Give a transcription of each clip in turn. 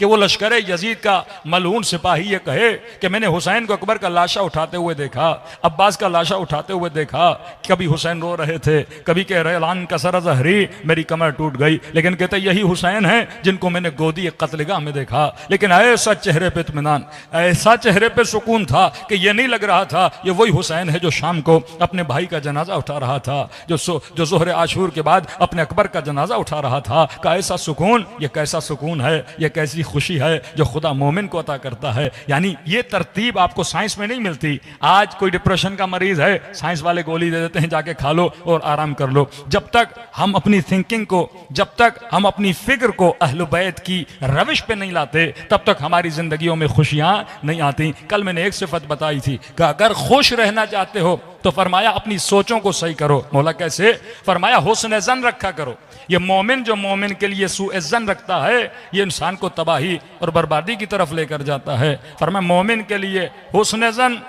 कि वो लश्कर यजीद का मलऊन सिपाही ये कहे कि मैंने हुसैन को अकबर का लाशा उठाते हुए देखा, अब्बास का लाशा उठाते हुए देखा, कभी हुसैन रो रहे थे, कभी कह रहे लान कसर जहरी, मेरी कमर टूट गई, लेकिन कहते यही हुसैन है जिनको मैंने गोदी कत्लगाह में देखा। लेकिन ऐसा चेहरे पे इत्मीनान, ऐसा चेहरे पे सुकून था कि ये नहीं लग रहा था ये वही हुसैन है जो शाम को अपने भाई का जनाजा उठा रहा था, जो ज़ोहरे आशूर के बाद अपने अकबर का जनाजा उठा रहा था। का ऐसा सुकून, ये कैसा सुकून है, ये कैसी खुशी है जो खुदा मोमिन को अता करता है। यानी ये तरतीब आपको साइंस में नहीं मिलती। आज कोई डिप्रेशन का मरीज है, साइंस वाले गोली दे देते हैं, जाके खा लो और आराम कर लो। जब तक हम अपनी थिंकिंग को, जब तक हम अपनी फिक्र को अहले बैत की रविश पे नहीं लाते, तब तक हमारी जिंदगियों में खुशियां नहीं आती। कल मैंने एक सिफत बताई थी कि अगर खुश रहना चाहते हो तो फरमाया अपनी सोचों को सही करो। मौला कैसे? फरमाया हुस्न ज़न रखा करो। ये मोमिन जो मोमिन के लिए सूए ज़न रखता है, ये इंसान को तबाही और बर्बादी की तरफ लेकर जाता है। फरमाया मोमिन के लिए हुस्न ज़न।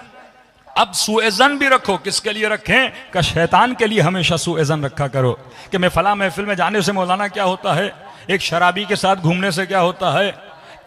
अब सूए ज़न भी रखो, किसके लिए रखें? का शैतान के लिए हमेशा सूए ज़न रखा करो कि मैं फला महफिल में जाने से मौलाना क्या होता है, एक शराबी के साथ घूमने से क्या होता है,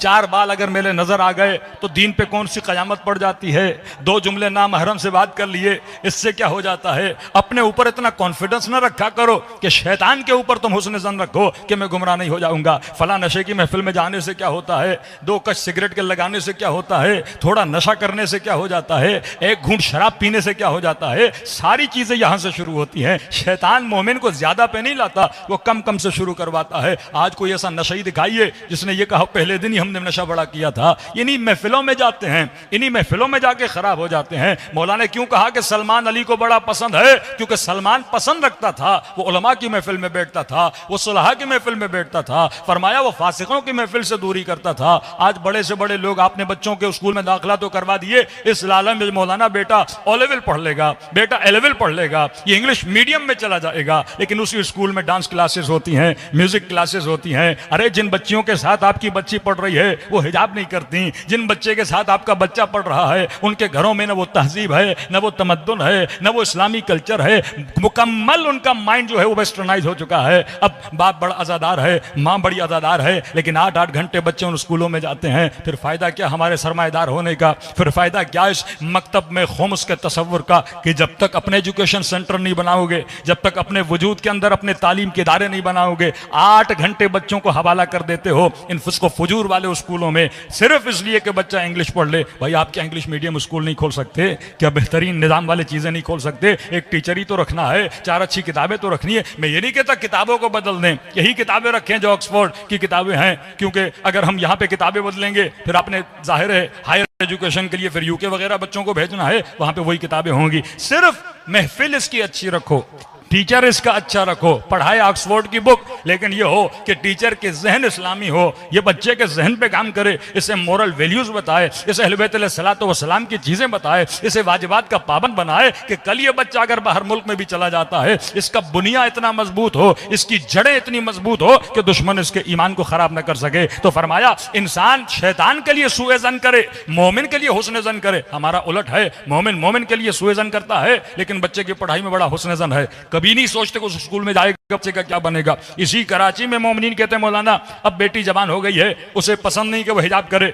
4 बाल अगर मेरे नजर आ गए तो दीन पे कौन सी कयामत पड़ जाती है, 2 जुमले नामहरम से बात कर लिए इससे क्या हो जाता है। अपने ऊपर इतना कॉन्फिडेंस ना रखा करो कि शैतान के ऊपर तुम हुस्न ज़न रखो कि मैं गुमराह नहीं हो जाऊंगा। फला नशे की महफिल में जाने से क्या होता है, 2 कश सिगरेट के लगाने से क्या होता है, थोड़ा नशा करने से क्या हो जाता है, 1 घूंट शराब पीने से क्या हो जाता है। सारी चीजें यहां से शुरू होती हैं। शैतान मोमिन को ज्यादा पे नहीं लाता, वो कम कम से शुरू करवाता है। आज कोई ऐसा नशा ही दिखाइए जिसने ये कहा पहले दिन ही हमने नशा बड़ा किया था। इन्हीं महफिलों में जाते हैं, इन्हीं महफिलों में जाके खराब हो जाते हैं। मौला ने क्यों कहा कि सलमान अली को बड़ा पसंद है? क्योंकि सलमान पसंद रखता था, वो उलमा की महफिल में बैठता था, वो सुलहा की महफिल में बैठता था। फरमाया वो फासिकों की महफिल से दूरी करता था। आज बड़े से बड़े लोग आपने बच्चों के स्कूल में दाखिला तो करवा दिए, इस लालम में मौलाना बेटा ओ लेवल पढ़ लेगा, बेटा ए लेवल पढ़ लेगा, ये इंग्लिश मीडियम में चला जाएगा, लेकिन उसी स्कूल में डांस क्लासेस होती हैं, म्यूजिक क्लासेस होती हैं। अरे जिन बच्चियों के साथ आपकी बच्ची पढ़ रही है वो हिजाब नहीं करती, जिन बच्चे के साथ आपका बच्चा पढ़ रहा है उनके घरों में न वो तहजीब है, न वो तमद्दुन है, न वो इस्लामी कल्चर है। मुकम्मल उनका माइंड जो है वो वेस्टर्नाइज हो चुका है। अब बाप बड़ा आज़ादार है, माँ बड़ी आज़ादार है, लेकिन 8-8 घंटे बच्चे उन स्कूलों में जाते हैं। फिर फायदा क्या हमारे सरमाएदार होने का? फिर फायदा क्या इस मकतब में खुम्स के तसव्वुर का कि जब तक अपने एजुकेशन सेंटर नहीं बनाओगे, जब तक अपने वजूद के अंदर अपने तालीम के इदारे नहीं बनाओगे, 8 घंटे बच्चों को हवाला कर देते हो इन फुस्को फुजूर वाले स्कूलों में, सिर्फ इसलिए कि बच्चा इंग्लिश पढ़ ले। भाई आप क्या इंग्लिश मीडियम स्कूल नहीं खोल सकते? क्या बेहतरीन निजाम वाली चीजें नहीं खोल सकते? एक टीचर ही तो रखना है, 4 अच्छी किताबें तो रखनी है। मैं ये नहीं कहता किताबों को बदल दें, यही किताबें रखें जो ऑक्सफोर्ड की किताबें हैं, क्योंकि अगर हम यहाँ पे किताबें बदलेंगे फिर आपने जाहिर है हायर एजुकेशन के लिए फिर यूके वगैरह बच्चों को भेजना है, वहां पे वही किताबें होंगी। सिर्फ महफिल इसकी अच्छी रखो, टीचर इसका अच्छा रखो, पढ़ाए ऑक्सफोर्ड की बुक, लेकिन ये हो कि टीचर के जहन इस्लामी हो, ये बच्चे के जहन पे काम करे, इसे मोरल वैल्यूज बताए, इसे अहले बैत अलैहिस्सलातु वस्सलाम की चीजें बताए, इसे वाजिबात का पाबंद बनाए कि कल ये बच्चा अगर बाहर मुल्क में भी चला जाता है इसका बुनिया इतना मजबूत हो, इसकी जड़ें इतनी मजबूत हो कि दुश्मन इसके ईमान को खराब न कर सके। तो फरमाया इंसान शैतान के लिए सूए ज़न करे, मोमिन के लिए हुस्न ज़न करे। हमारा उलट है, मोमिन मोमिन के लिए सूए ज़न करता है, लेकिन बच्चे की पढ़ाई में बड़ा हुस्न ज़न है। कभी नहीं सोचते कि उस स्कूल में जाएगा बच्चे का क्या बनेगा। इसी कराची में मोमिनीन कहते हैं मौलाना अब बेटी जवान हो गई है, उसे पसंद नहीं कि वो हिजाब करे।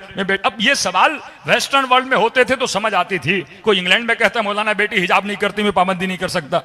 अब ये सवाल वेस्टर्न वर्ल्ड में होते थे तो समझ आती थी। कोई इंग्लैंड में कहता है मौलाना बेटी हिजाब नहीं करती, मैं पाबंदी नहीं कर सकता।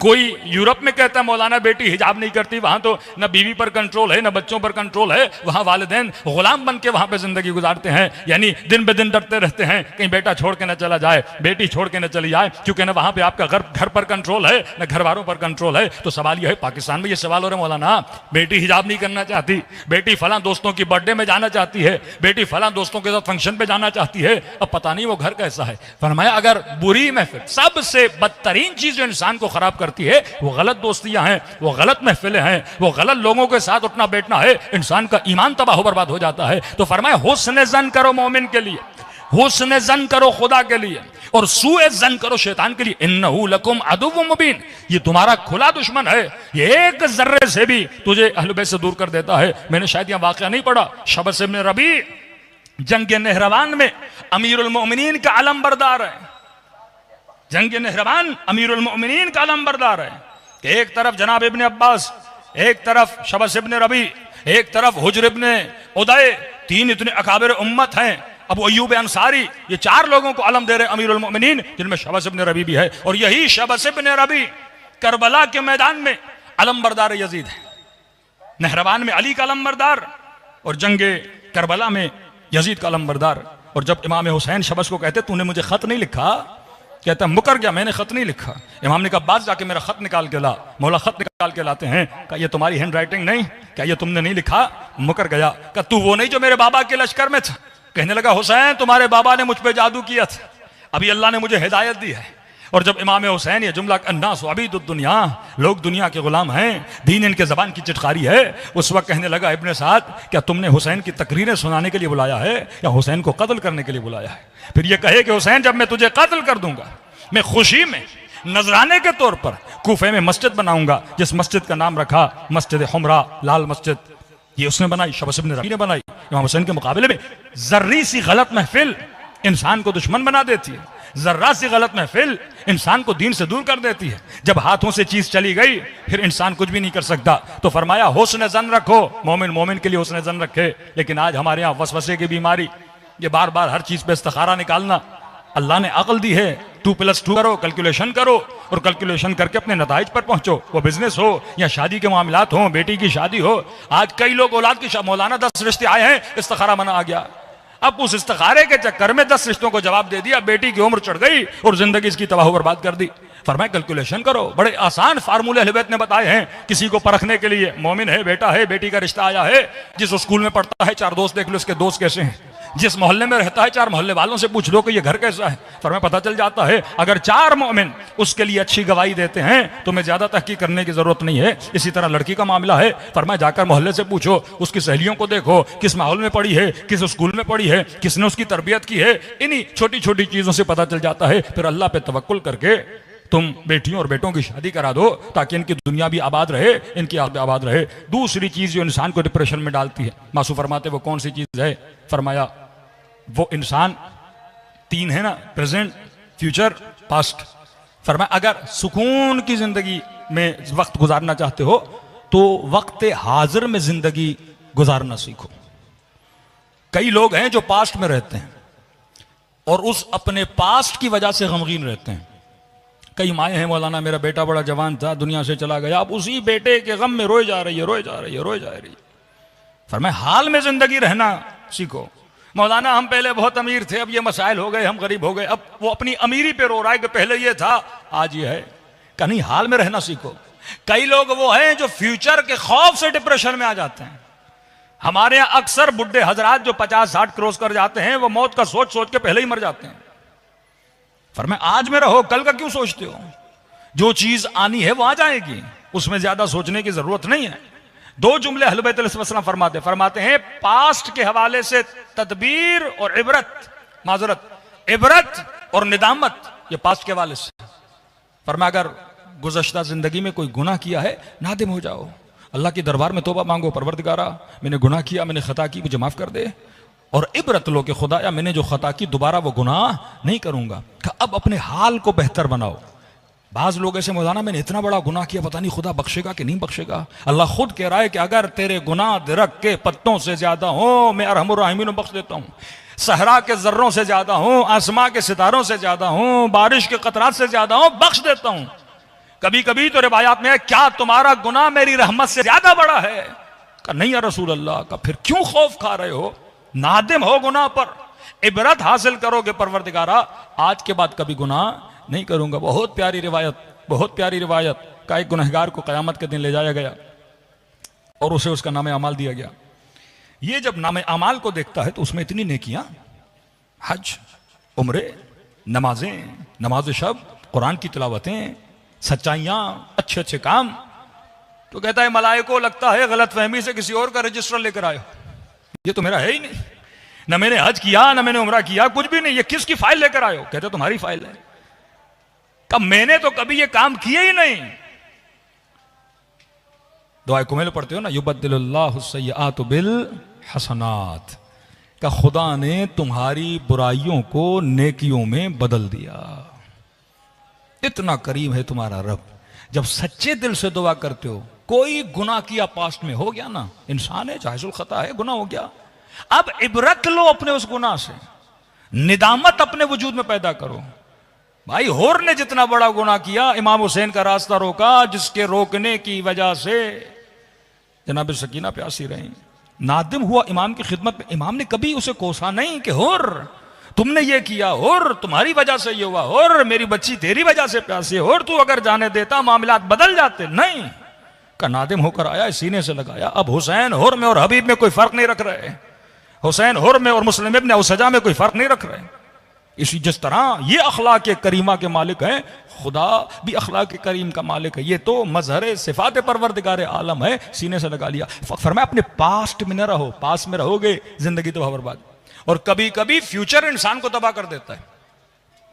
कोई यूरोप में कहता है मौलाना बेटी हिजाब नहीं करती, वहां तो न बीवी पर कंट्रोल है न बच्चों पर कंट्रोल है, वहां वालिदैन गुलाम बन के वहां पे जिंदगी गुजारते हैं। यानी दिन ब दिन डरते रहते हैं कहीं बेटा छोड़ के न चला जाए, बेटी छोड़ के न चली जाए, क्योंकि न वहां पे आपका घर पर कंट्रोल है न घर वालों पर कंट्रोल है। तो सवाल यह है, पाकिस्तान में ये सवाल हो रहा है मौलाना बेटी हिजाब नहीं करना चाहती, बेटी फलां दोस्तों की बर्थडे में जाना चाहती है, बेटी फलां दोस्तों के साथ फंक्शन पे जाना चाहती है, अब पता नहीं वो घर कैसा है। फरमाया अगर बुरी महफिल, सबसे बदतरीन चीज जो इंसान को खराब करती है वो गलत दोस्तियां हैं, वो गलत महफिलें हैं, वो गलत लोगों के साथ उठना बैठना है, इंसान का ईमान तबाह बर्बाद हो जाता है। तो फरमाया हुस्न ज़न करो मोमिन के लिए, हुस्न ज़न करो खुदा के लिए, और सूए ज़न करो शैतान के लिए। इन्नहु लकुम अदुव्वुम मुबीन, ये तुम्हारा खुला दुश्मन है, ये एक जर्रे से भी तुझे अहले बैत से दूर कर देता है। मैंने शायद यह वाकया नहीं पढ़ा, शबस इब्न रबी जंग नेहरवान में अमीरुल मोमिनीन का अलम बरदार है, जंग नेहरवान अमीरुल मोमिनीन का अलम बरदार है कि एक तरफ जनाब इब्न अब्बास, एक तरफ शबस इब्न रबी, एक तरफ हुज्र इब्न उदय, तीन इतने अकाबिर उम्मत हैं, अबू अय्यूब अंसारी, ये चार लोगों को अलम दे रहे अमीरुल मोमिनीन, जिनमें शबस इब्न रबी भी है। और यही शबस इब्न रबी करबला के मैदान में अलम बरदार यजीद है, नहरवान में अली का अलम बरदार और जंगे करबला में यजीद का अलम बरदार। और जब इमाम हुसैन शबस को कहते तूने मुझे खत नहीं लिखा, कहता मुकर गया, मैंने खत नहीं लिखा। इमाम ने कहा बात जाके मेरा खत निकाल के ला। मौला खत निकाल के लाते हैं, कहा ये तुम्हारी हैंड राइटिंग नहीं, क्या ये तुमने नहीं लिखा? मुकर गया। कहा तू वो नहीं जो मेरे बाबा के लश्कर में था? कहने लगा हुसैन तुम्हारे बाबा ने मुझ पे जादू किया था, अभी अल्लाह ने मुझे हिदायत दी है। और जब इमाम हुसैन ये जुमला अन्नास अबीदुद्दुनिया, लोग दुनिया के गुलाम हैं, दीन इनके जबान की चिटकारी है, उस वक्त कहने लगा इब्ने साद क्या तुमने हुसैन की तकरीरें सुनाने के लिए बुलाया है या हुसैन को कत्ल करने के लिए बुलाया है? फिर ये कहे कि हुसैन जब मैं तुझे कत्ल कर दूंगा, मैं खुशी में नजराने के तौर पर कूफे में मस्जिद बनाऊंगा, जिस मस्जिद का नाम रखा मस्जिद हुमरा, लाल मस्जिद, ये उसने बनाई, शबस इब्न रबी ने बनाई। इमाम हुसैन के मुकाबले में जर्री सी गलत महफिल इंसान को दुश्मन बना देती है, जर्रा सी गलत महफिल इंसान को दीन से दूर कर देती है। जब हाथों से चीज चली गई फिर इंसान कुछ भी नहीं कर सकता। तो फरमाया हुस्न जन रखो, मोमिन मोमिन के लिए हुस्न जन रखे। लेकिन आज हमारे यहाँ वसवसे की बीमारी, ये बार बार हर चीज पे इस्तिखारा निकालना। अल्लाह ने अक्ल दी है, 2+2 करो, कैलकुलेशन करो और कैलकुलेशन करके अपने नताइज पर पहुंचो। वो बिजनेस हो या शादी के मामलात हो, बेटी की शादी हो। आज कई लोग औलाद की मौलाना 10 रिश्ते आए हैं, इस्तिखारा मना आ गया। अब उस इस्तिखारे के चक्कर में 10 रिश्तों को जवाब दे दिया, बेटी की उम्र चढ़ गई और जिंदगी इसकी तबाह बर्बाद कर दी। फरमाया कैलकुलेशन करो, बड़े आसान फार्मूले अहले बैत ने बताए हैं किसी को परखने के लिए। मोमिन है, बेटा है, बेटी का रिश्ता आया है, जिस स्कूल में पढ़ता है 4 दोस्त देख लो उसके दोस्त कैसे हैं, जिस मोहल्ले में रहता है 4 मोहल्ले वालों से पूछ लो कि ये घर कैसा है। फरमाया पता चल जाता है। अगर 4 मोमिन उसके लिए अच्छी गवाही देते हैं तो मैं ज्यादा तहकीक करने की जरूरत नहीं है। इसी तरह लड़की का मामला है, फरमाया जाकर मोहल्ले से पूछो, उसकी सहेलियों को देखो किस माहौल में पढ़ी है, किस स्कूल में पढ़ी है, किसने उसकी तरबियत की है। इन्हीं छोटी छोटी चीजों से पता चल जाता है। फिर अल्लाह पे तवक्कुल करके तुम बेटियों और बेटों की शादी करा दो ताकि इनकी दुनिया भी आबाद रहे, इनकी आबाद रहे। दूसरी चीज जो इंसान को डिप्रेशन में डालती है, मासू फरमाते वो कौन सी चीज है? फरमाया वो इंसान 3 है ना, प्रेजेंट, फ्यूचर, पास्ट। फरमाया अगर सुकून की जिंदगी में वक्त गुजारना चाहते हो तो वक्त हाजिर में जिंदगी गुजारना सीखो। कई लोग हैं जो पास्ट में रहते हैं और उस अपने पास्ट की वजह से गमगीन रहते हैं। कई माए हैं मौलाना मेरा बेटा बड़ा जवान था, दुनिया से चला गया, अब उसी बेटे के गम में रोए जा रही है, रोए जा रही है, रोए जा रही है। फरमाया हाल में जिंदगी रहना सीखो। मौलाना हम पहले बहुत अमीर थे, अब ये मसाइल हो गए, हम गरीब हो गए। अब वो अपनी अमीरी पे रो रहा है कि पहले ये था आज ये है। कहीं हाल में रहना सीखो। कई लोग वो हैं जो फ्यूचर के खौफ से डिप्रेशन में आ जाते हैं। हमारे यहाँ अक्सर बुढ़े हजरात जो 50-60 क्रॉस कर जाते हैं वो मौत का सोच सोच के पहले ही मर जाते हैं। फरमाया आज में रहो, कल का क्यों सोचते हो? जो चीज आनी है वो आ जाएगी, उसमें ज्यादा सोचने की जरूरत नहीं है। 2 जुमले अहले बैत अलैहिस्सलाम फरमाते हैं पास्ट के हवाले से तदबीर और इबरत, माजरत, इबरत और निदामत, ये पास्ट के हवाले से। फरमाया अगर गुज़श्ता जिंदगी में कोई गुनाह किया है नादिम हो जाओ, अल्लाह के दरबार में तौबा मांगो, परवरदिगारा मैंने गुनाह किया, मैंने खता की, मुझे माफ कर दे। और इबरत लो कि खुदाया मैंने जो खता की दोबारा वो गुनाह नहीं करूंगा। अब अपने हाल को बेहतर बनाओ। बाज लोग ऐसे मौलाना मैंने इतना बड़ा गुनाह किया, पता नहीं खुदा बख्शेगा कि नहीं बख्शेगा। अल्लाह खुद कह रहा है कि अगर तेरे गुनाह दरख्त के पत्तों से ज्यादा हो मैं अरहमुर राहिमीन बख्श देता हूँ, सहरा के जर्रों से ज्यादा हो, आसमां के सितारों से ज्यादा हो, बारिश के कतरात से ज्यादा हो, बख्श देता हूँ। कभी कभी तो रिवायात में है क्या तुम्हारा गुनाह मेरी रहमत से ज्यादा बड़ा है? कहा नहीं या रसूल अल्लाह। का फिर क्यों खौफ खा रहे हो? नादिम हो गुनाह पर, इबरत हासिल करोगे परवरदिगारा आज के बाद कभी गुनाह नहीं करूंगा। बहुत प्यारी रिवायत, बहुत प्यारी रिवायत का एक गुनहगार को कयामत के दिन ले जाया गया और उसे उसका नाम अमाल दिया गया। ये जब नाम अमाल को देखता है तो उसमें इतनी नेकियां, हज, उम्रे, नमाजें, नमाज शब, कुरान की तिलावतें, सच्चाइयां, अच्छे अच्छे काम। तो कहता है मलाइको लगता है गलत फहमी से किसी और का रजिस्टर लेकर आए, ये तो मेरा है ही नहीं, न मैंने हज किया न मैंने उम्रा किया, कुछ भी नहीं, ये किसकी फाइल लेकर आए हो? कहते तुम्हारी फाइल है। कब मैंने तो कभी ये काम किए ही नहीं। दुआ कुमैल पढ़ते हो ना, युबद्दिलुल्लाहु सय्यिआत बिल हसनात, का खुदा ने तुम्हारी बुराइयों को नेकियों में बदल दिया। इतना करीम है तुम्हारा रब। जब सच्चे दिल से दुआ करते हो, कोई गुनाह किया पास्ट में, हो गया ना, इंसान है, जाहिजुल खता है, गुनाह हो गया, अब इबरत लो अपने उस गुनाह से, निदामत अपने वजूद में पैदा करो। भाई होर ने जितना बड़ा गुनाह किया, इमाम हुसैन का रास्ता रोका, जिसके रोकने की वजह से जनाब सकीना प्यासी रही, नादिम हुआ इमाम की खिदमत में। इमाम ने कभी उसे कोसा नहीं कि होर तुमने ये किया, होर तुम्हारी वजह से ये हुआ, होर मेरी बच्ची तेरी वजह से प्यासी, होर तू अगर जाने देता मामलात बदल जाते। नहीं, का नादिम होकर आया, सीने से लगाया। अब हुसैन हुर में और हबीब में कोई फर्क नहीं रख रहे, हुसैन हुर में और मुस्लिम इब्न औसजा में कोई फर्क नहीं रख रहे। इसी जिस तरह ये अखलाक करीमा के मालिक हैं, खुदा भी अखलाक करीम का मालिक है। ये तो मजहर सिफात परवरदिगार आलम है, सीने से लगा लिया। फरमाया अपने पास्ट में न रहो, पास में रहोगे जिंदगी तो बर्बाद। और कभी कभी फ्यूचर इंसान को तबाह कर देता है।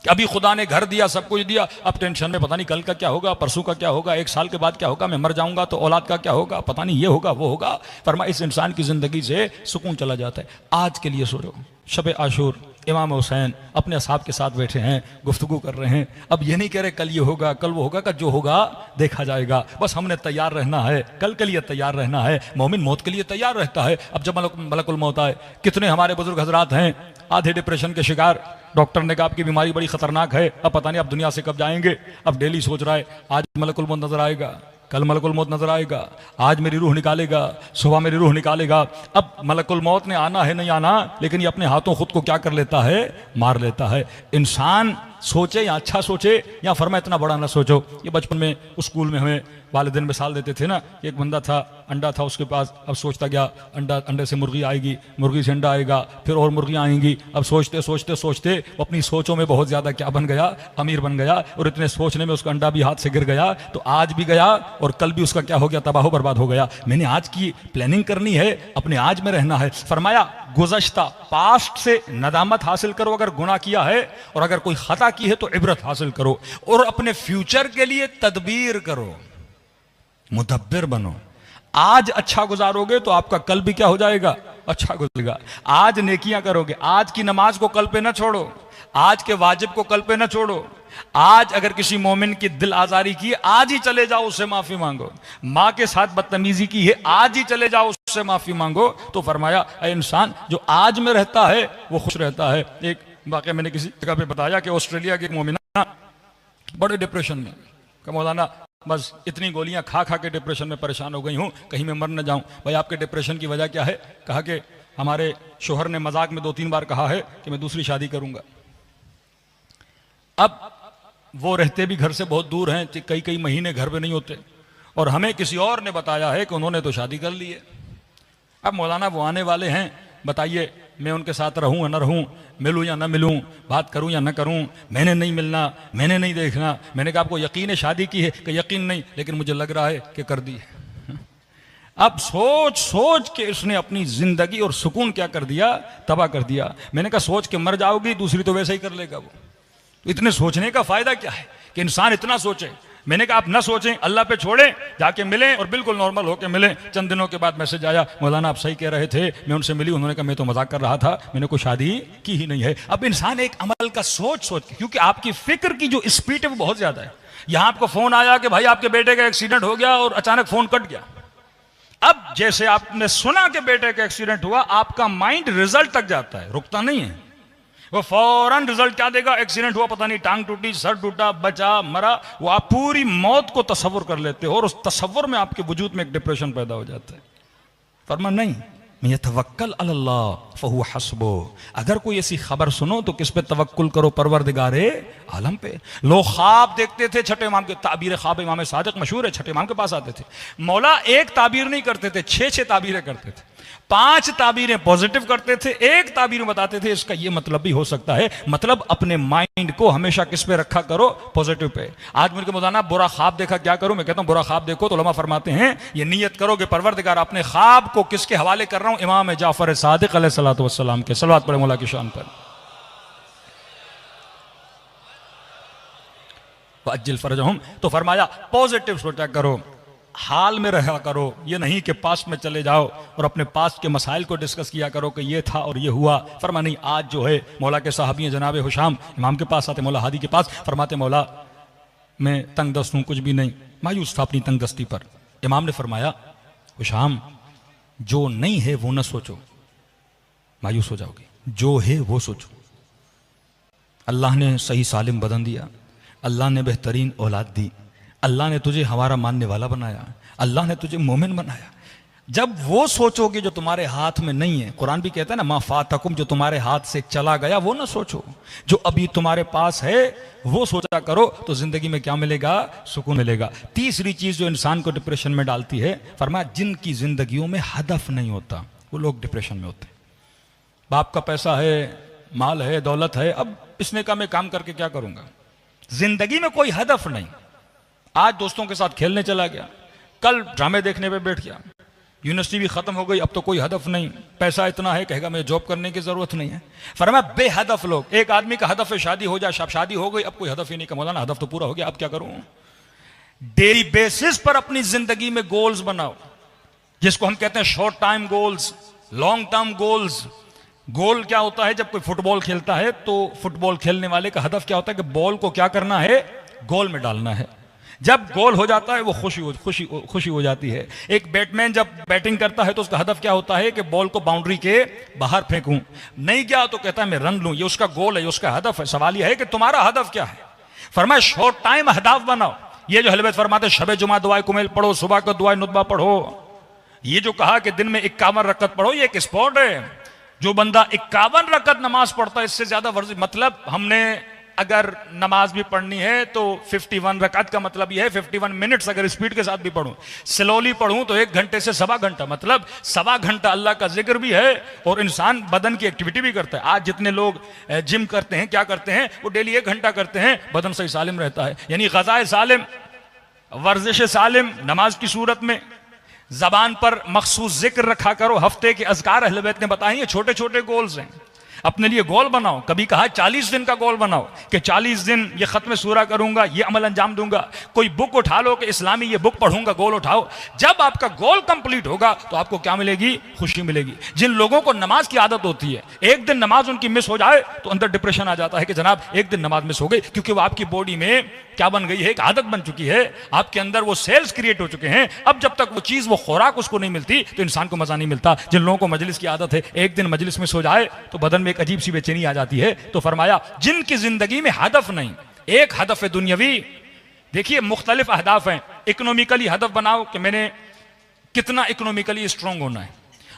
अभी खुदा ने घर दिया, सब कुछ दिया, अब टेंशन में पता नहीं कल का क्या होगा, परसों का क्या होगा, एक साल के बाद क्या होगा, मैं मर जाऊंगा तो औलाद का क्या होगा, पता नहीं ये होगा वो होगा। फरमाया इस इंसान की जिंदगी से सुकून चला जाता है। आज के लिए सो रहे हो, शब आशूर, इमाम हुसैन अपने असहाब के साथ बैठे हैं, गुफ्तगू कर रहे हैं। अब ये नहीं कह रहे कल ये होगा कल वो होगा, का जो होगा देखा जाएगा, बस हमने तैयार रहना है, कल के लिए तैयार रहना है। मोमिन मौत के लिए तैयार रहता है। अब जब मलकुल मौत आए, कितने हमारे बुजुर्ग हजरात हैं आधे डिप्रेशन के शिकार, डॉक्टर ने कहा आपकी बीमारी बड़ी खतरनाक है, अब पता नहीं आप दुनिया से कब जाएंगे। अब डेली सोच रहा है आज मलकुल मौत नजर आएगा, कल मलकुल मौत नजर आएगा, आज मेरी रूह निकालेगा, सुबह मेरी रूह निकालेगा। अब मलकुल मौत ने आना है नहीं आना, लेकिन ये अपने हाथों खुद को क्या कर लेता है, मार लेता है। इंसान सोचे या अच्छा सोचे या फरमा इतना बड़ा ना सोचो। ये बचपन में स्कूल में हमें वालिदैन मिसाल देते थे ना, एक बंदा था, अंडा था उसके पास, अब सोचता गया अंडे से मुर्गी आएगी, मुर्गी से अंडा आएगा, फिर और मुर्गियां आएंगी। अब सोचते सोचते सोचते वो अपनी सोचों में बहुत ज्यादा क्या बन गया, अमीर बन गया। और इतने सोचने में उसका अंडा भी हाथ से गिर गया, तो आज भी गया और कल भी उसका क्या हो गया, तबाह बर्बाद हो गया। मैंने आज की प्लानिंग करनी है, अपने आज में रहना है। फरमाया गुज़श्ता पास्ट से नदामत हासिल करो अगर गुनाह किया है, और अगर कोई खता की है तो इबरत हासिल करो, और अपने फ्यूचर के लिए तदबीर करो, मुदब्बिर बनो। आज अच्छा गुजारोगे तो आपका कल भी क्या हो जाएगा, अच्छा गुजरेगा। आज नेकियां करोगे, आज की नमाज को कल पे ना छोड़ो, आज के वाजिब को कल पे ना छोड़ो। आज अगर किसी मोमिन की दिल आजारी की है, आज ही चले जाओ उससे माफी मांगो। माँ के साथ बदतमीजी की है, आज ही चले जाओ उससे माफी मांगो। तो फरमाया ऐ इंसान जो आज में रहता है वो खुश रहता है। एक वाकया मैंने किसी जगह पे बताया कि ऑस्ट्रेलिया की एक मोमिना बड़े डिप्रेशन में, मौलाना बस इतनी गोलियां खा खा के डिप्रेशन में परेशान हो गई हूं, कहीं मैं मर न जाऊं। भाई आपके डिप्रेशन की वजह क्या है? कहा कि हमारे शोहर ने मजाक में 2-3 बार कहा है कि मैं दूसरी शादी करूंगा। अब वो रहते भी घर से बहुत दूर हैं, कई कई महीने घर पे नहीं होते, और हमें किसी और ने बताया है कि उन्होंने तो शादी कर ली है। अब मौलाना वो आने वाले हैं, बताइए मैं उनके साथ रहूं या न रहूं, मिलूं या न मिलूं, बात करूं या न करूं, मैंने नहीं मिलना, मैंने नहीं देखना। मैंने कहा आपको यकीन है शादी की है? कि यकीन नहीं, लेकिन मुझे लग रहा है कि कर दी है। अब सोच सोच के उसने अपनी जिंदगी और सुकून क्या कर दिया, तबाह कर दिया। मैंने कहा सोच के मर जाओगी, दूसरी तो वैसे ही कर लेगा वो। इतने सोचने का फायदा क्या है कि इंसान इतना सोचे। मैंने कहा आप ना सोचें, अल्लाह पे छोड़ें, जाके मिलें और बिल्कुल नॉर्मल होके मिलें। चंद दिनों के बाद मैसेज आया, मौलाना आप सही कह रहे थे, मैं उनसे मिली, उन्होंने कहा मैं तो मजाक कर रहा था, मैंने कोई शादी की ही नहीं है। अब इंसान एक अमल का सोच के, क्योंकि आपकी फिक्र की जो स्पीड है वो बहुत ज्यादा है। यहां आपको फोन आया कि भाई आपके बेटे का एक्सीडेंट हो गया, और अचानक फोन कट गया। अब जैसे आपने सुना कि बेटे का एक्सीडेंट हुआ, आपका माइंड रिजल्ट तक जाता है, रुकता नहीं है। वो फौरन रिजल्ट क्या देगा, एक्सीडेंट हुआ, पता नहीं टांग टूटी, सर टूटा, बचा, मरा। वो आप पूरी मौत को तसव्वुर कर लेते हो, और उस तसव्वुर में आपके वजूद में एक डिप्रेशन पैदा हो जाता है। फरमा नहीं, यतवक्कल अलल्लाह फहुव हस्बो। अगर कोई ऐसी खबर सुनो तो किस पे तवक्कुल करो, परवरदिगारे आलम पे। लोग ख्वाब देखते थे, छठे इमाम के ताबीर ख्वाब इमाम सादिक मशहूर है, छठे इमाम के पास आते थे। मौला एक ताबीर नहीं करते थे, 6 ताबीरें करते थे। 5 ताबीरें पॉजिटिव करते थे, 1 ताबीर बताते थे इसका ये मतलब भी हो सकता है। मतलब अपने माइंड को हमेशा किस पे रखा करो, पॉजिटिव पे। आज मुझे मौलाना बुरा ख्वाब देखा, क्या करूं? मैं कहता हूं बुरा ख्वाब देखो तो उलमा फरमाते हैं ये नियत करो कि परवरदिगार अपने ख्वाब को किसके हवाले कर रहा हूं, इमाम जाफर सादिक अलैहिस्सलातु वस्सलाम के। सलवात पढ़े मौला की शान पर। अज्जिल फरजहुम, तो फरमाया पॉजिटिव सोचा करो, हाल में रहा करो। ये नहीं कि पास्ट में चले जाओ और अपने पास्ट के मसाइल को डिस्कस किया करो कि ये था और ये हुआ। फरमा नहीं, आज जो है मौला के साहबी हैं जनाब हुशाम इमाम के पास आते, मौला हादी के पास, फरमाते मौला मैं तंग दस्त हूँ, कुछ भी नहीं, मायूस था अपनी तंग दस्ती पर। इमाम ने फरमाया हुशाम जो नहीं है वो न सोचो, मायूस हो जाओगे। जो है वो सोचो। अल्लाह ने सही सालिम बदन दिया, अल्लाह ने बेहतरीन औलाद दी, अल्लाह ने तुझे हमारा मानने वाला बनाया, अल्लाह ने तुझे मोमिन बनाया। जब वो सोचोगे जो तुम्हारे हाथ में नहीं है, कुरान भी कहता है ना, मा फातकुम, जो तुम्हारे हाथ से चला गया वो ना सोचो, जो अभी तुम्हारे पास है वो सोचा करो, तो जिंदगी में क्या मिलेगा? सुकून मिलेगा। तीसरी चीज जो इंसान को डिप्रेशन में डालती है, फरमाया जिनकी जिंदगियों में हदफ नहीं होता वो लोग डिप्रेशन में होते हैं। बाप का पैसा है, माल है, दौलत है, अब इसने कहा मैं काम करके क्या करूंगा, जिंदगी में कोई हदफ नहीं। आज दोस्तों के साथ खेलने चला गया, कल ड्रामे देखने पे बैठ गया, यूनिवर्सिटी भी खत्म हो गई, अब तो कोई हदफ नहीं, पैसा इतना है, कहेगा मुझे जॉब करने की जरूरत नहीं है। फरमाया बेहदफ लोग। एक आदमी का हदफ है शादी हो जाए, शादी हो गई, अब कोई हदफ ही नहीं, मौलाना हदफ तो पूरा हो गया, अब क्या करूं? डेली बेसिस पर अपनी जिंदगी में गोल्स बनाओ, जिसको हम कहते हैं short time goals, long term goals. Goal क्या होता है? जब कोई फुटबॉल खेलता है तो फुटबॉल खेलने वाले का हदफ क्या होता है कि बॉल को क्या करना है? गोल में डालना है। जब गोल हो जाता है वो खुशी हो जाती है। एक बैट्समैन जब बैटिंग करता है तो उसका हदफ क्या होता है कि बॉल को बाउंड्री के बाहर फेंकूं, नहीं गया तो कहता है मैं रन लूं। ये उसका गोल है, उसका हदफ है। सवाल यह है कि तुम्हारा हदफ क्या है? फरमाया शॉर्ट टाइम अहदाफ बनाओ। ये जो हलवत फरमाते शबे जुमा दुआए कुमेल पढ़ो, सुबह को दुआए नुतबा पढ़ो, ये जो कहा कि दिन में 51 रकत पढ़ो, ये एक स्पोर्ट है। जो बंदा 51 रकत नमाज पढ़ता है, इससे ज्यादा वर्जिश, मतलब हमने अगर नमाज भी पढ़नी है तो 51 रकात का मतलब यह है 51 मिनट्स अगर स्पीड के साथ भी पढ़ूं, स्लोली पढ़ूं तो 1 घंटे से सवा घंटा, मतलब सवा घंटा अल्लाह का जिक्र भी है और इंसान बदन की एक्टिविटी भी करता है। आज जितने लोग जिम करते हैं, क्या करते हैं, वो डेली 1 घंटा करते हैं, बदन सही सालिम रहता है। यानी ग़ज़ाए सालिम, वर्जिश सालिम नमाज की सूरत में। जबान पर मखसूस जिक्र रखा करो। हफ्ते के अज़कार अहले बैत ने बताए हैं, छोटे छोटे गोल्स हैं, अपने लिए गोल बनाओ। कभी कहा 40 दिन का गोल बनाओ कि 40 दिन ये खत्म सूरा करूंगा, ये अमल अंजाम दूंगा। कोई बुक उठा लो कि इस्लामी ये बुक पढ़ूंगा, गोल उठाओ। जब आपका गोल कंप्लीट होगा तो आपको क्या मिलेगी? खुशी मिलेगी। जिन लोगों को नमाज की आदत होती है, एक दिन नमाज उनकी मिस हो जाए तो अंदर डिप्रेशन आ जाता है कि जनाब एक दिन नमाज मिस हो गई, क्योंकि वो आपकी बॉडी में क्या बन गई है? एक आदत बन चुकी है, आपके अंदर वो सेल्स क्रिएट हो चुके हैं। अब जब तक वो चीज, वो खुराक उसको नहीं मिलती तो इंसान को मजा नहीं मिलता। जिन लोगों को मजलिस की आदत है, एक दिन मजलिस मिस हो जाए तो बदन में एक अजीब सी बेचैनी आ जाती है। तो फरमाया जिनकी जिंदगी में हदफ नहीं, एक हदफ है दुनियावी। देखिए मुख्तलिफ अहदाफ हैं। इकोनॉमिकली हदफ बनाओ कि मैंने कितना इकोनॉमिकली स्ट्रांग होना है।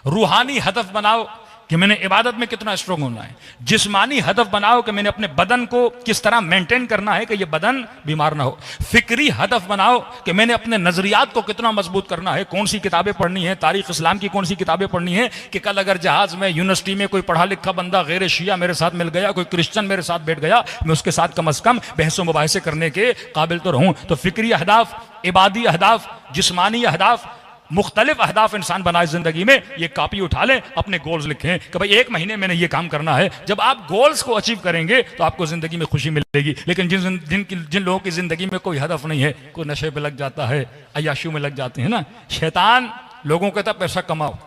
रूहानी हदफ बनाओ कि मैंने इबादत में कितना स्ट्रांग होना है। जिस्मानी हदफ बनाओ कि मैंने अपने बदन को किस तरह मेंटेन करना है कि ये बदन बीमार ना हो। फिक्री हदफ बनाओ कि मैंने अपने नजरियात को कितना मजबूत करना है, कौन सी किताबें पढ़नी है, तारीख इस्लाम की कौन सी किताबें पढ़नी है, कि कल अगर जहाज में यूनिवर्सिटी में कोई पढ़ा लिखा बंदा गैर शिया मेरे साथ मिल गया, कोई क्रिश्चियन मेरे साथ बैठ गया, मैं उसके साथ कम अज कम बहस मुबाहिसे करने के काबिल तो रहूं। तो फिक्री अहदाफ, इबादी अहदाफ, जिस्मानी अहदाफ, मुख्तलिफ अहदाफ इंसान बनाए जिंदगी में। ये कॉपी उठा लें, अपने गोल्स लिखें कि भाई 1 महीने मैंने ये काम करना है। जब आप गोल्स को अचीव करेंगे तो आपको जिंदगी में खुशी मिलेगी। लेकिन जिन लोगों की जिंदगी में कोई हदफ नहीं है, कोई नशे पे लग जाता है, अय्याशियों में लग जाते हैं ना। शैतान लोगों को कहता है पैसा कमाओ।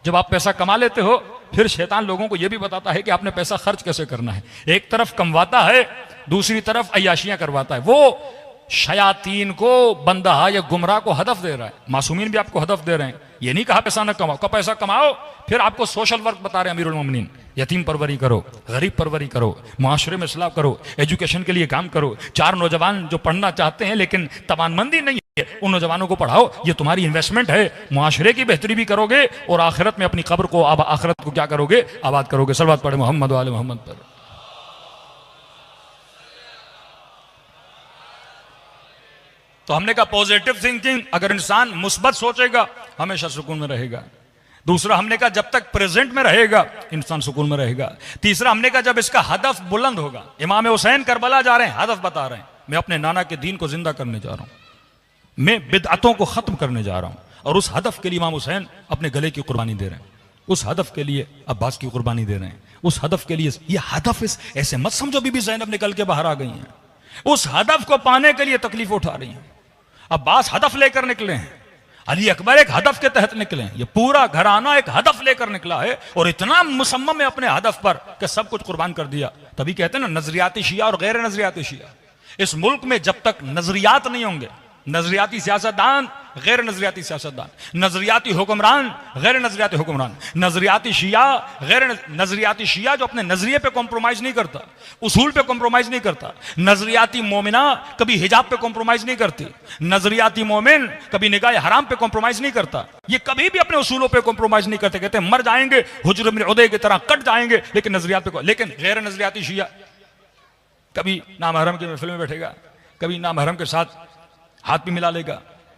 जब आप पैसा कमा लेते हो फिर शैतान लोगों को यह भी बताता है कि आपने पैसा खर्च कैसे करना है। एक तरफ कमवाता है, दूसरी तरफ अय्याशियां करवाता है। वो शयातीन को, बंदा या गुमराह को हदफ दे रहा है। मासूमीन भी आपको हदफ दे रहे हैं। ये नहीं कहा पैसा न कमाओ, का पैसा कमाओ। फिर आपको सोशल वर्क बता रहे हैं अमीरुल मोमिनीन, यतीम परवरी करो, गरीब परवरी करो, मुआशरे में इस्लाह करो, एजुकेशन के लिए काम करो। 4 नौजवान जो पढ़ना चाहते हैं लेकिन तवानमंदी नहीं है, उन नौजवानों को पढ़ाओ। ये तुम्हारी इन्वेस्टमेंट है, मुआशरे की बेहतरी भी करोगे और आखिरत में अपनी कब्र को, आखिरत को क्या करोगे? आबाद करोगे। सलवात पढ़े मोहम्मद वाले मोहम्मद पर। तो हमने कहा पॉजिटिव थिंकिंग, अगर इंसान मुस्बत सोचेगा हमेशा सुकून में रहेगा। दूसरा हमने कहा जब तक प्रेजेंट में रहेगा इंसान सुकून में रहेगा। तीसरा हमने कहा जब इसका हदफ बुलंद होगा। इमाम हुसैन करबला जा रहे हैं, हदफ बता रहे हैं, मैं अपने नाना के दीन को जिंदा करने जा रहा हूं, मैं बिदअतों को खत्म करने जा रहा हूं। और उस हदफ के लिए इमाम हुसैन अपने गले की कुर्बानी दे रहे हैं, उस हदफ के लिए अब्बास की कुर्बानी दे रहे हैं, उस हदफ के लिए। ये हदफ ऐसे मत समझो बीबी ज़ैनब निकल के बाहर आ गई हैं, उस हदफ को पाने के लिए तकलीफ उठा रही हैं। अब्बास हदफ लेकर निकले हैं, अली अकबर एक हदफ के तहत निकले हैं, ये पूरा घराना एक हदफ लेकर निकला है और इतना मुसम्मम है अपने हदफ पर कि सब कुछ कुर्बान कर दिया। तभी कहते हैं ना नजरियाती शिया और गैर नजरियाती शिया। इस मुल्क में जब तक नजरियात नहीं होंगे, नजरियाती सियासतदान गैर नजरियाती सियासतदान, नजरियाती हुक्मरान गैर नजरियाती हुक्मरान, नजरियाती शिया गैर नजरियाती शिया जो अपने नजरिए पे कॉम्प्रोमाइज नहीं करता, उसूल पे कॉम्प्रोमाइज नहीं करता। नजरियाती मोमिना कभी हिजाब पे कॉम्प्रोमाइज नहीं करती, नजरियाती मोमिन कभी निगाह हराम पे कॉम्प्रोमाइज नहीं करता, ये कभी भी अपने उसूलों पे कॉम्प्रोमाइज नहीं करते। कहते हैं मर जाएंगे हुज्र मिन उदय की तरह कट जाएंगे, लेकिन नजरियात पे। लेकिन गैर नजरियाती शिया कभी नामहरम की महफिल में बैठेगा, कभी नामहरम के साथ हाथ भी मिला लेगा,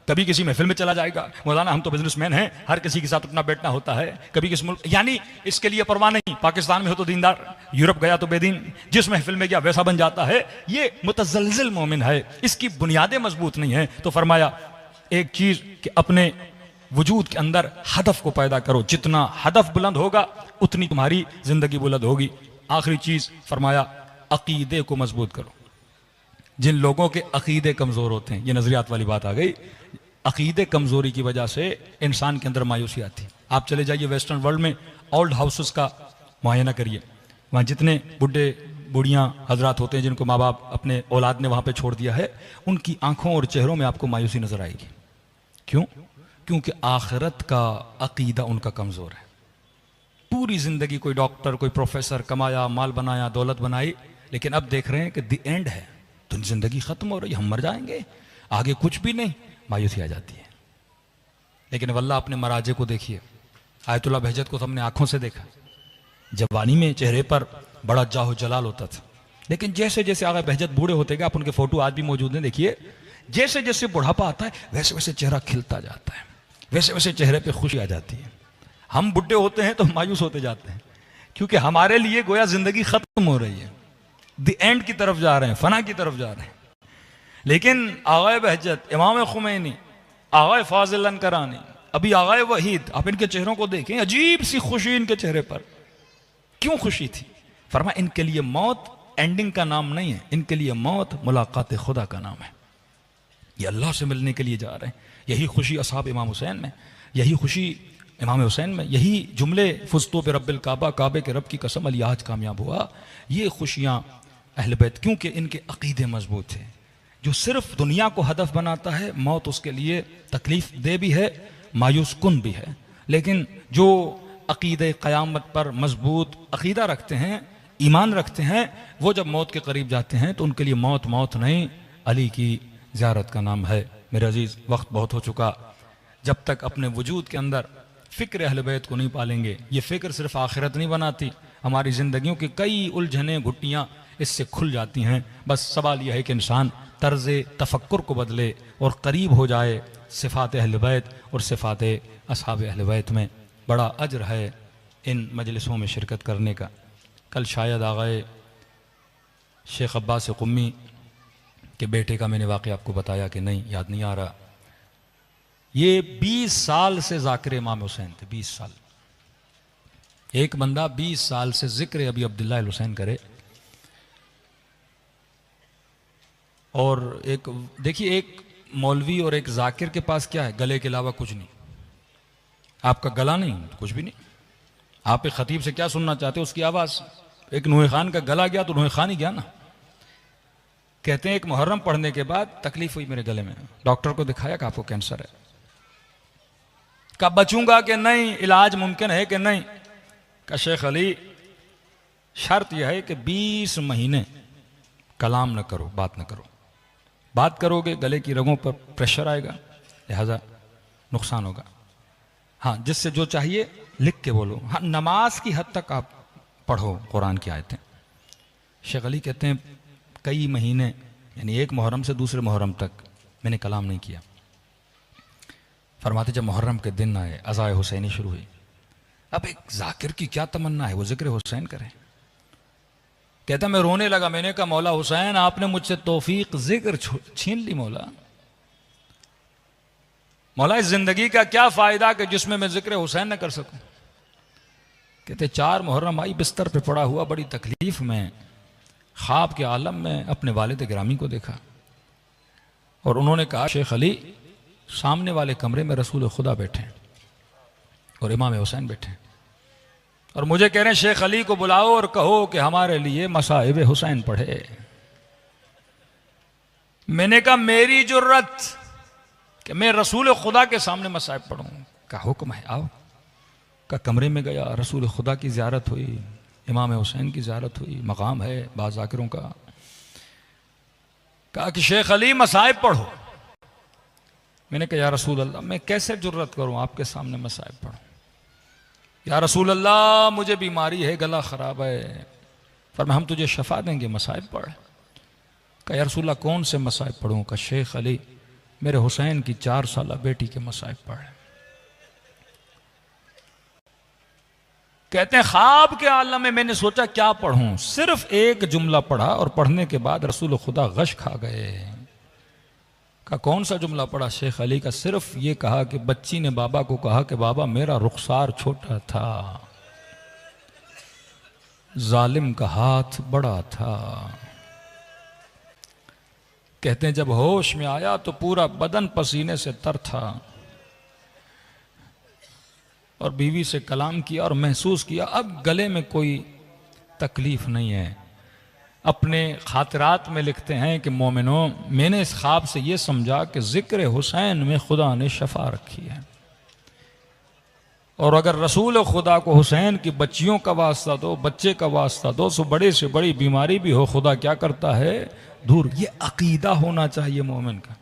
कभी किसी महफिल में चला जाएगा। मौलाना हम तो बिजनेसमैन हैं, हर किसी के साथ उठना बैठना होता है, कभी किस मुल्क, यानी इसके लिए परवाह नहीं। पाकिस्तान में हो तो दीनदार, यूरोप गया तो बेदीन, जिस महफिल में गया वैसा बन जाता है। ये मुतज़ल्ज़िल मोमिन है, इसकी बुनियादें मजबूत नहीं है। तो फरमाया एक चीज कि अपने वजूद के अंदर हदफ को पैदा करो, जितना हदफ बुलंद होगा उतनी तुम्हारी जिंदगी बुलंद होगी। आखिरी चीज फरमाया अकीदे को मजबूत करो। जिन लोगों के अकीदे कमज़ोर होते हैं, ये नज़रियात वाली बात आ गई, अकीदे कमज़ोरी की वजह से इंसान के अंदर मायूसी आती। आप चले जाइए वेस्टर्न वर्ल्ड में, ओल्ड हाउसेस का मुआयना करिए, वहाँ जितने बुढ़े बुढ़ियाँ हजरात होते हैं जिनको माँ बाप अपने औलाद ने वहाँ पे छोड़ दिया है, उनकी आंखों और चेहरों में आपको मायूसी नजर आएगी। क्यों? क्योंकि आखिरत का अकीदा उनका कमज़ोर है। पूरी ज़िंदगी कोई डॉक्टर, कोई प्रोफेसर, कमाया, माल बनाया, दौलत बनाई, लेकिन अब देख रहे हैं कि द एंड है, तो जिंदगी खत्म हो रही, हम मर जाएंगे, आगे कुछ भी नहीं, मायूसी आ जाती है। लेकिन वल्लाह अपने मराजे को देखिए, आयतुल्लाह बहजत को तो हमने आंखों से देखा, जवानी में चेहरे पर बड़ा जाहो जलाल होता था, लेकिन जैसे जैसे आगे बहजत बूढ़े होते गए, आप उनके फोटो आज भी मौजूद हैं, देखिए, जैसे जैसे बुढ़ापा आता है वैसे वैसे चेहरा खिलता जाता है, वैसे वैसे चेहरे पर खुशी आ जाती है। हम बुढ़े होते हैं तो मायूस होते जाते हैं, क्योंकि हमारे लिए गोया जिंदगी खत्म हो रही है, द एंड की तरफ जा रहे हैं, फना की तरफ जा रहे हैं। लेकिन आगाए बहजत, इमाम खुमैनी, आगाए फाजिल अनकरानी, अभी आगाए वहीद, आप इनके चेहरों को देखें, अजीब सी खुशी इनके चेहरे पर। क्यों खुशी थी? फरमाया इनके लिए मौत एंडिंग का नाम नहीं है, इनके लिए मौत मुलाकात खुदा का नाम है। ये अल्लाह से मिलने के लिए जा रहे हैं। यही खुशी असहाब इमाम हुसैन में, यही खुशी इमाम हुसैन में, यही जुमले फुस्तु पे रब्बिल काबा, काबे के रब की कसम अली आज कामयाब हुआ। ये खुशियाँ अहल बैत, क्योंकि इनके अकीदे मजबूत थे। जो सिर्फ दुनिया को हदफ बनाता है, मौत उसके लिए तकलीफ दे भी है, मायूस कुन भी है। लेकिन जो अकीदे क़यामत पर मजबूत अकीदा रखते हैं, ईमान रखते हैं, वो जब मौत के करीब जाते हैं तो उनके लिए मौत मौत नहीं, अली की ज़ियारत का नाम है। मेरे अजीज़, वक्त बहुत हो चुका। जब तक अपने वजूद के अंदर फ़िक्र अहल बैत को नहीं पालेंगे, ये फ़िक्र सिर्फ आखिरत नहीं बनाती, हमारी ज़िंदगियों की कई उलझने घुट्टियाँ इससे खुल जाती हैं। बस सवाल यह है कि इंसान तर्ज़ तफक्कुर को बदले और करीब हो जाए सिफ़ात अहल बैत और सिफ़ात असहाब अहल बैत में। बड़ा अजर है इन मजलिसों में शिरकत करने का। कल शायद आग़ाए शेख अब्बास क़ुम्मी के बेटे का मैंने वाक़या आपको बताया कि नहीं, याद नहीं आ रहा। ये 20 साल से ज़ाकिर इमाम हुसैन थे, 20 साल। एक बंदा 20 साल से ज़िक्र अबी अब्दुल्लाह अल हुसैन करे। और एक देखिए, एक मौलवी और एक जाकिर के पास क्या है? गले के अलावा कुछ नहीं। आपका गला नहीं तो कुछ भी नहीं। आप एक खतीब से क्या सुनना चाहते हो? उसकी आवाज़। एक नूहे खान का गला गया तो नूहे खान ही गया ना। कहते हैं एक मुहर्रम पढ़ने के बाद तकलीफ हुई मेरे गले में, डॉक्टर को दिखाया कि आपको कैंसर है। कब बचूंगा कि नहीं, इलाज मुमकिन है कि नहीं? का शेख अली, शर्त यह है कि 20 महीने कलाम न करो, बात न करो। बात करोगे गले की रगों पर प्रेशर आएगा, लिहाजा नुकसान होगा। हाँ, जिससे जो चाहिए लिख के बोलो। हाँ, नमाज की हद तक आप पढ़ो कुरान की आयतें। शेख अली कहते हैं कई महीने, यानी एक मुहर्रम से दूसरे मुहर्रम तक मैंने कलाम नहीं किया। फरमाते जब मुहर्रम के दिन आए, अज़ाए हुसैनी शुरू हुई। अब एक जाकिर की क्या तमन्ना है, वो जिक्र हुसैन करे। कहता मैं रोने लगा। मैंने कहा मौला हुसैन, आपने मुझसे तौफीक जिक्र छीन ली। मौला इस जिंदगी का क्या फायदा कि जिसमें मैं जिक्र हुसैन न कर सकूं। कहते 4 मुहर्रम आई, बिस्तर पे पड़ा हुआ बड़ी तकलीफ में, ख्वाब के आलम में अपने वालिद गिरामी को देखा। और उन्होंने कहा शेख अली, सामने वाले कमरे में रसूल खुदा बैठे हैं और इमाम हुसैन बैठे हैं, और मुझे कह रहे हैं शेख अली को बुलाओ और कहो कि हमारे लिए मसाइब हुसैन पढ़े। मैंने कहा मेरी जुर्रत, कि मैं रसूल खुदा के सामने मसाइब पढ़ूं। का हुक्म है, आओ। का कमरे में गया, रसूल खुदा की ज़ियारत हुई, इमाम हुसैन की ज़ियारत हुई, मकाम है बाज़ाकिरों का। कहा कि शेख अली मसाइब पढ़ो। मैंने कहा या रसूल अल्लाह, मैं कैसे जुर्रत करूं आपके सामने मसाइब पढ़ूं। या रसूल अल्लाह, मुझे बीमारी है, गला ख़राब है। फरमाया हम तुझे शफा देंगे, मसाइब पढ़। कहा या रसूल अल्लाह, कौन से मसाइब पढ़ूं। का शेख अली, मेरे हुसैन की 4 साला बेटी के मसाइब पढ़। कहते हैं ख्वाब के आलम में मैंने सोचा क्या पढ़ूं। सिर्फ एक जुमला पढ़ा और पढ़ने के बाद रसूल खुदा गश खा गए। का कौन सा जुमला पढ़ा शेख अली का। सिर्फ ये कहा कि बच्ची ने बाबा को कहा कि बाबा मेरा रुखसार छोटा था, जालिम का हाथ बड़ा था। कहते हैं जब होश में आया तो पूरा बदन पसीने से तर था और बीवी से कलाम किया और महसूस किया अब गले में कोई तकलीफ नहीं है। अपने खातिरात में लिखते हैं कि मोमिनों, मैंने इस ख्वाब से ये समझा कि ज़िक्र हुसैन में खुदा ने शफा रखी है, और अगर रसूल खुदा को हुसैन की बच्चियों का वास्ता दो, बच्चे का वास्ता दो, तो बड़े से बड़ी बीमारी भी हो खुदा क्या करता है, दूर। ये अकीदा होना चाहिए मोमिन का।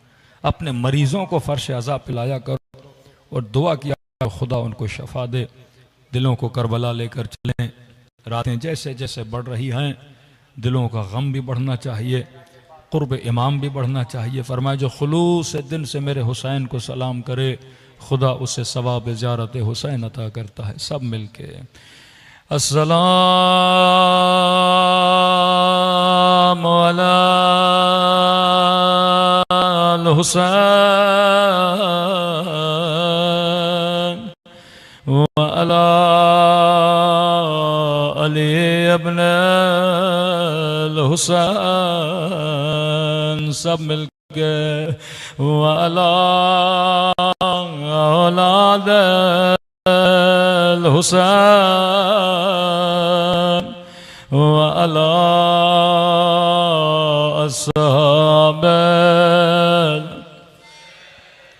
अपने मरीजों को फर्श अज़ा पिलाया करो और दुआ किया खुदा उनको शफा दे। दिलों को करबला लेकर चलें। रातें जैसे जैसे बढ़ रही हैं, दिलों का गम भी बढ़ना चाहिए, कुर्ब इमाम भी बढ़ना चाहिए। फरमाए जो खुलूस दिन से मेरे हुसैन को सलाम करे, खुदा उसे सवाब ज़ियारत हुसैन अता करता है। सब मिलके अस्सलाम अला हुसैन व अला अली इब्न हुसैन। सब मिलके वाला औलाद हुसैन वाला अस्हाब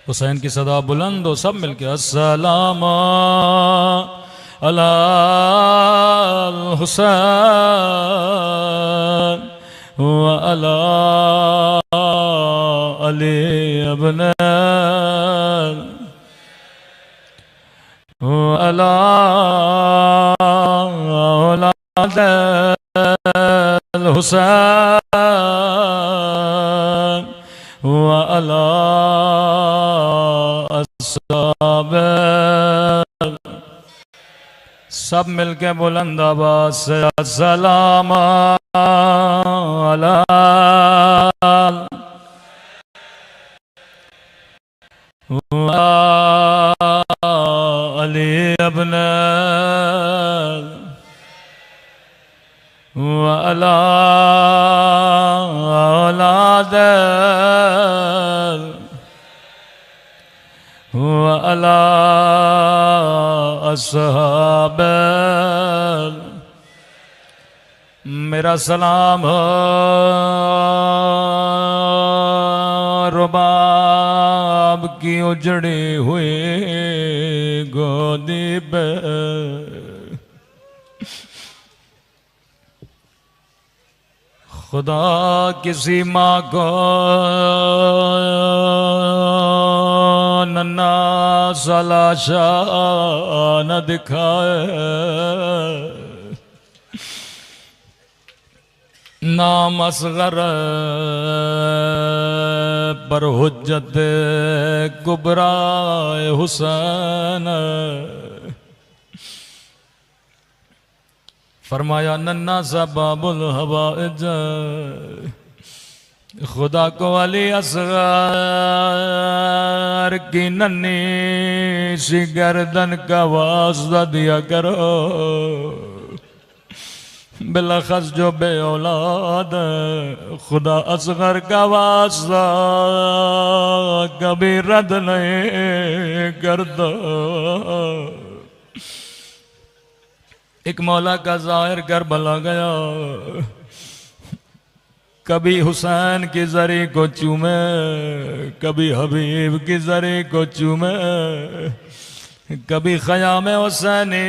हुसैन की सदा बुलंद हो। सब मिलके अस्सलाम अला हुसैन व अला अली इब्न व अला औलाद हुसैन व अला अस्हाब। सब मिलके बुलंद आवाज से अस्सलाम अला अली इब्न व अला औलाद व अला अस्हाब। मेरा सलाम रुबाब की उजड़ी हुई गोदी पे खुदा किसी माँ को नन्ना सलाशा न दिखाए, नाम असगर पर हुज्जत कुबरा हुसैन। फरमाया नन्ना सा बाबुल हवाइज, खुदा को अली असगर की नन्ही सी गर्दन का वास्ता दिया करो। बिलखस जो बे औलाद खुदा असगर का वास्ता कभी रद्द नहीं करता। एक मौला का ज़ाहिर करबला गया, कभी हुसैन की जरी को चूमे, कभी हबीब की जरी को चूमे, कभी ख़याम हुसैनी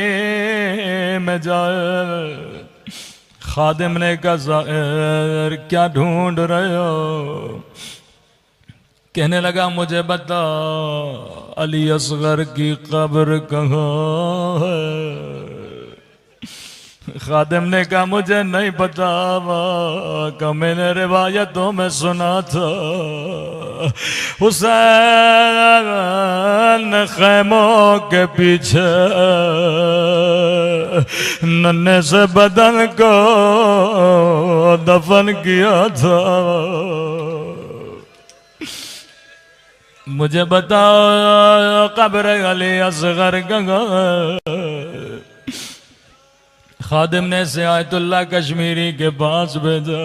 में जाए। खादिम ने कहा ज़ाहिर क्या ढूंढ रहे हो? कहने लगा मुझे बता अली असगर की कब्र कहाँ है? खादिम ने कहा मुझे नहीं पता, का मैंने रिवायतों में सुना था हुसैन खैमों के पीछे नन्हे से बदन को दफन किया था। मुझे बताओ कब्र अली असगर कहाँ? खादिम ने से आयतुल्लाह कश्मीरी के पास भेजा।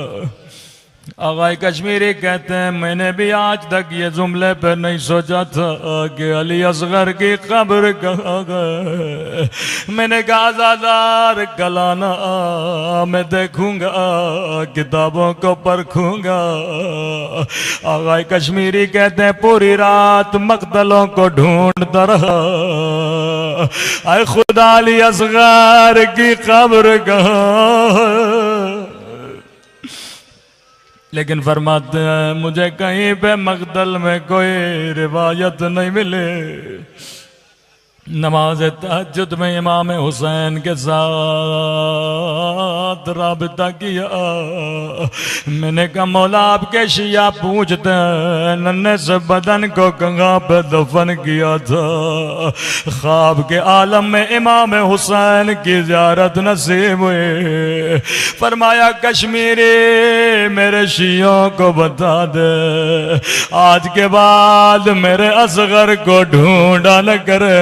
आगा कश्मीरी कहते हैं मैंने भी आज तक ये जुमले पर नहीं सोचा था कि अली असगर की कब्र कहाँ गए। मैंने कहा आज़ादार कलाना मैं देखूंगा, किताबों को परखूंगा। आगा कश्मीरी कहते हैं पूरी रात मकतलों को ढूंढता रहा, आए खुदा अली असगर की कब्र कहाँ? लेकिन फरमाते हैं मुझे कहीं पे मकतल में कोई रिवायत नहीं मिले। नमाज तहज्जुद में इमाम हुसैन के साथ राबता किया। मैंने कहा मौला आपके शिया पूछते हैं नन्हे से बदन को कहाँ पे दफन किया था? ख्वाब के आलम में इमाम हुसैन की ज़ियारत नसीब हुई। फरमाया कश्मीरी मेरे शियों को बता दे आज के बाद मेरे असगर को ढूंढा न करे।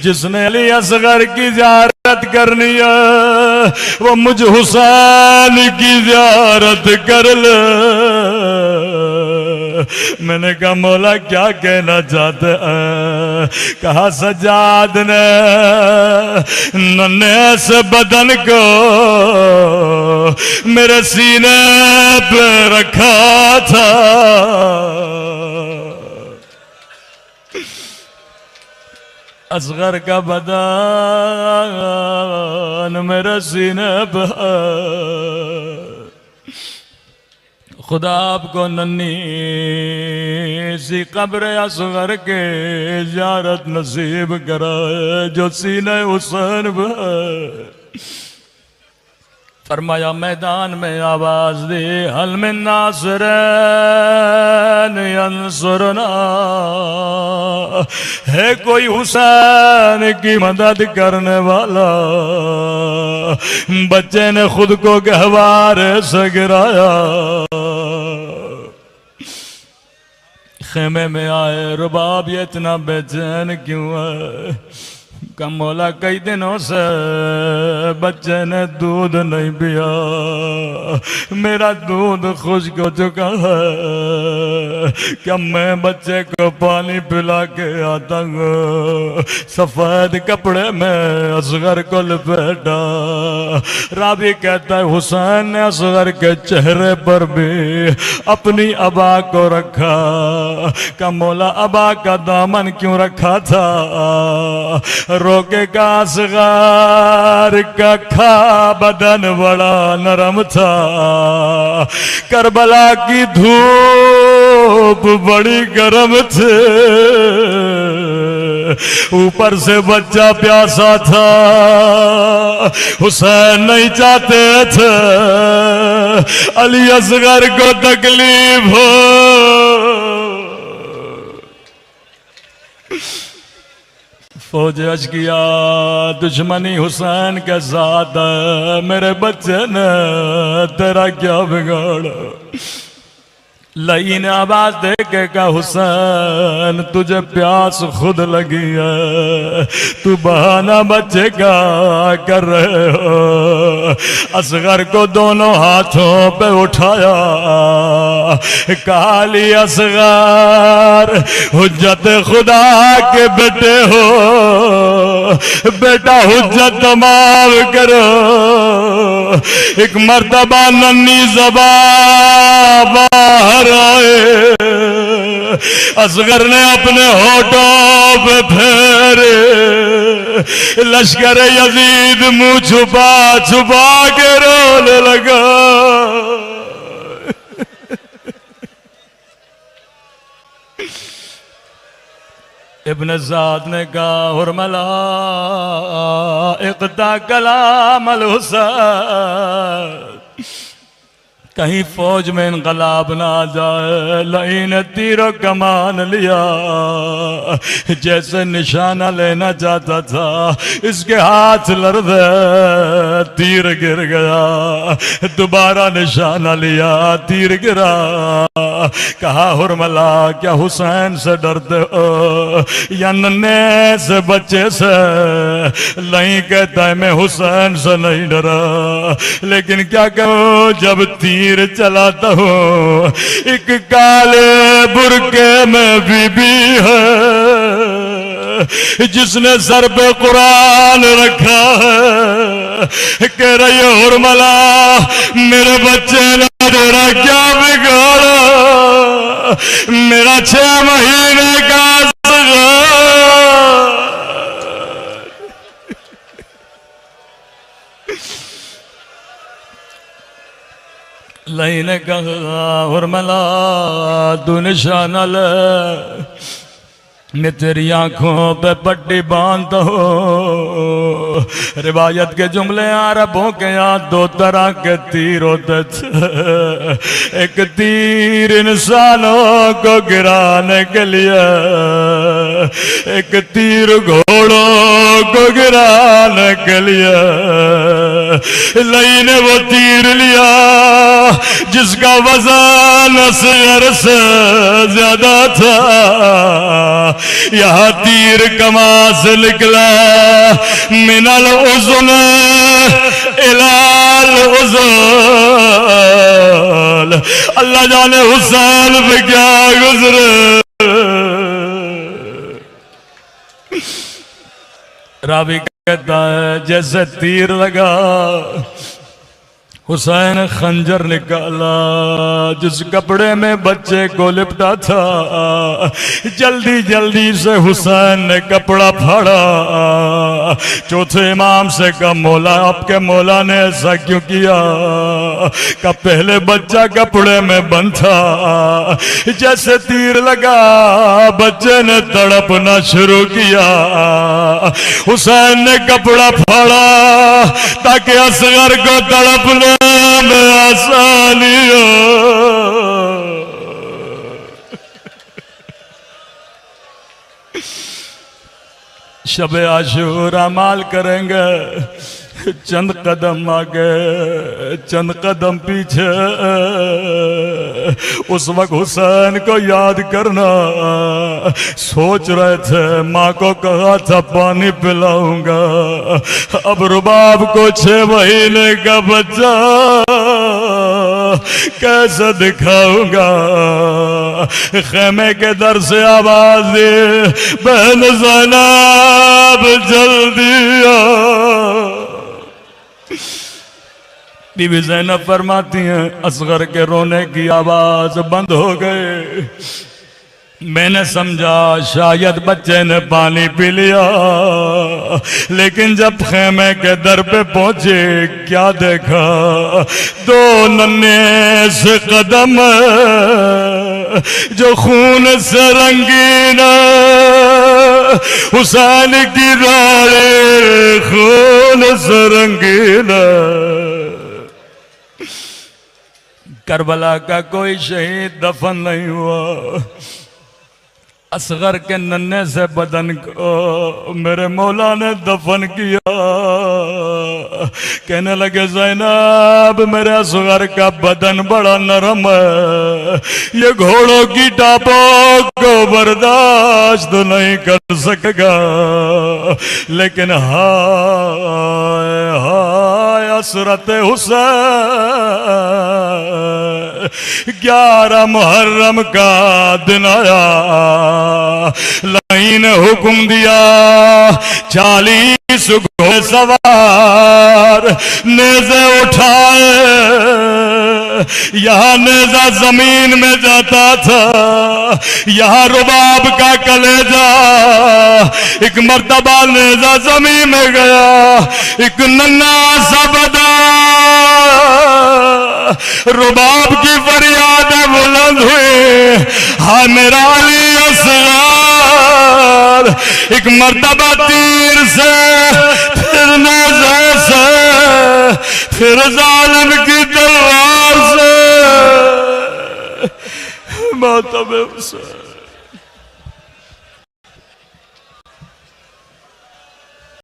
जिसने अली असगर की ज़ियारत करनी है वो मुझ हुसैन की ज़ियारत कर ले। मैंने कहा मौला क्या कहना चाहते हैं? कहा सज्जाद ने नन्हे से बदन को मेरे सीने पे रखा था। असगर का बदन मेरे सीने पे, खुदा आपको नन्ही सी कब्र असगर के ज़ियारत नसीब कराए जो सीने हुसैन पे। फरमाया मैदान में आवाज दी हल मिन नासिरन यंसुरना, है कोई हुसैन की मदद करने वाला? बच्चे ने खुद को गहवारे से गिराया, खेमे में आए रुबाब ये इतना बेचैन क्यों है? कम मौला कई दिनों से बच्चे ने दूध नहीं पिया, मेरा दूध खुश्क हो चुका है। क्या मैं बच्चे को पानी पिला के आता हूँ? सफेद कपड़े में असगर को लपेटा। रावी कहता है हुसैन ने असगर के चेहरे पर भी अपनी अबा को रखा। का मौला अबा का दामन क्यों रखा था? रोके का असगर का खा बदन बड़ा नरम था। करबला की धूप बड़ी गर्म थे, ऊपर से बच्चा प्यासा था। हुसैन नहीं चाहते थे अली असगर को तकलीफ हो। फौज अर्ज किया दुश्मनी हुसैन के साथ, मेरे बच्चे ने तेरा क्या बिगाड़ा? लई ने आवाज दे के कहा हुसैन तुझे प्यास खुद लगी है, तू बहाना बच्चे का कर रहे हो। असगर को दोनों हाथों पे उठाया, काली असगर हुज्जत खुदा के बेटे हो, बेटा हुज्जत माफ करो। एक मर्तबा नन्ही ज़बा बाहर आए, असगर ने अपने होठों पे फेरे, लश्कर यजीद मुंह छुपा छुपा के रोने लगा। इब्न ज़ाद ने कहा हुरमला इक़्ता कलाम अल हुसैन, कहीं फौज में इनकलाब ना आ जाए। लई ने तीरों कमान लिया, जैसे निशाना लेना चाहता था, इसके हाथ लर्ज़े, तीर गिर गया। दोबारा निशाना लिया, तीर गिरा। कहा हुरमला क्या हुसैन से डरते हो या नन्हे से बच्चे से? नहीं कहता है मैं हुसैन से नहीं डरा, लेकिन क्या करूं जब तीर चलाता हूं, एक काले बुरके में बीबी है जिसने सर पे कुरान रखा है, कह रही है हुरमला मेरे बच्चे ने तेरा क्या बिगाड़ा, मेरा 6 महीने का लई ने कहा हुरमला तू निशाना ले, मैं तेरी आंखों पे पट्टी बांधता हूँ। रिवायत के जुमले अरबों के यहाँ 2 तरह के तीर होते थे, एक तीर इंसानों को गिराने के लिए, एक तीर घोड़ों को गिराने के लिए। लई ने वो तीर लिया जिसका वजन असगर से ज्यादा था। यह तीर कमा से निकला, मिनल उज़ुन इलाल उज़ुल। अल्लाह जाने हुसैन पे क्या गुजरे। रावी कहता है जैसे तीर लगा, हुसैन खंजर निकाला, जिस कपड़े में बच्चे को लिपटा था, जल्दी जल्दी से हुसैन ने कपड़ा फाड़ा। चौथे इमाम से कहा मौला आपके मौला ने ऐसा क्यों किया? का पहले बच्चा कपड़े में बंद था, जैसे तीर लगा बच्चे ने तड़पना शुरू किया। हुसैन ने कपड़ा फाड़ा ताकि असगर को तड़पने में आसानी हो। शब आशूरा माल करेंगे, चंद कदम आगे चंद कदम पीछे। उस वक्त हुसैन को याद करना, सोच रहे थे माँ को कहा था पानी पिलाऊंगा, अब रुबाब को 6 महीने का बच्चा कैसे दिखाऊंगा। खेमे के दर से आवाज दे बहन ज़ैनब जल्दी आ। बीबी ज़ैनब फरमाती हैं असगर के रोने की आवाज बंद हो गए। मैंने समझा शायद बच्चे ने पानी पी लिया, लेकिन जब खेमे के दर पे पहुंचे क्या देखा, 2 नन्हे से कदम जो खून से रंगीन, हुसैन की राड़े खून से रंगीन। करबला का कोई शहीद दफन नहीं हुआ, असगर के नन्हे से बदन को मेरे मौला ने दफन किया। कहने लगे ज़ैनब मेरे असगर का बदन बड़ा नरम है, ये घोड़ों की टापों को बर्दाश्त नहीं कर सकेगा, लेकिन हाय हाय असरत हुसैन। 11 मुहर्रम का दिन आया, लई ने हुक्म दिया 40 घोड़े सवार बार नेज़े उठाए, यहाँ नेज़ा जमीन में जाता था, यहाँ रुबाब का कलेजा। एक मर्तबा नेज़ा जमीन में गया, एक नन्हा सा बदा रुबाब की फरियादें बुलंद हुई, हाँ मेरा अली असगार। एक मर्तबा तीर से, फिर नेज़े से, फिर जालिम की तलवार से, मातम से